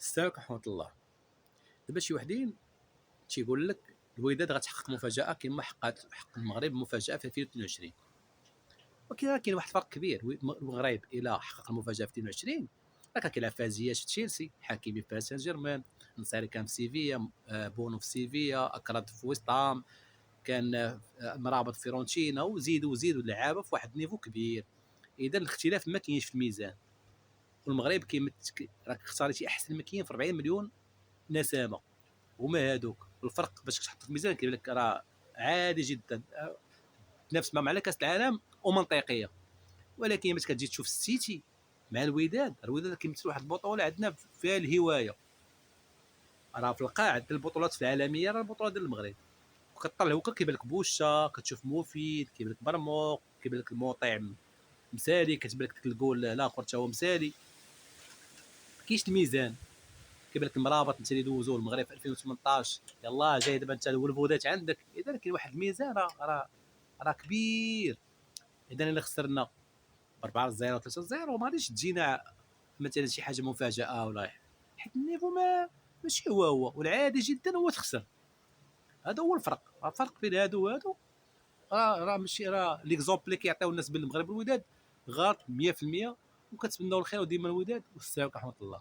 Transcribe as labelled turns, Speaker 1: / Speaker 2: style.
Speaker 1: السلام عليكم ورحمة الله. دابا شي وحدين تيقول لك الوداد غتحقق مفاجأة كما حقق المغرب مفاجأة في 2022. ولكن راه كاين واحد الفرق كبير، المغرب إلا حقق المفاجأة في 22 راه كان كيلعب فيها زياش في تشيلسي، حكيمي في باريس سان جيرمان، نصيري كان في سيفيا، بونو في سيفيا، أكراد في ويست هام، كان مرابط في فيرونتينا، وزيدوا لعابة في واحد النيفو كبير. إذا الاختلاف ما كاينش في الميزان، والمغرب راك اختاريتي أحسن ما كاين في 40 مليون نسمة، هما هادوك. والفرق باش تحط في الميزان كيبان لك راه عادي جدا، تنافس مع كاس العالم ومنطقيه. ولكن باش كتجي تشوف السيتي مع الوداد كيمثل واحد البطوله عندنا فيها الهوايه. راه في القاع البطولات في العالميه راه البطوله ديال المغرب، وكطلع هكا كيبان لك بوشا، كتشوف مفيد، كيبان لك مرموق، كيبان لك المطعم مسالي، كتبان لك ديك الجول الاخر حتى هو مسالي. كاينش الميزان. كيبان لك المرابط انت اللي دوزوه المغرب في 2018، يلاه جاي دابا انت الولفودات عندك. اذا كاين واحد الميزان راه كبير. اذا الا خسرنا ب 4-0 3-0 ما غاديش تجينا مثلا شي حاجه مفاجاه ولا، حيت النيفو ماشي هو والعادي جدا هو تخسر. هذا هو الفرق. الفرق بين هادو وهادو راه ماشي، راه ليكزومبل اللي كيعطيو الناس بالمغرب الوداد غلط 100%. وكنتمنوا الخير وديما الوداد. والسلام ورحمه الله.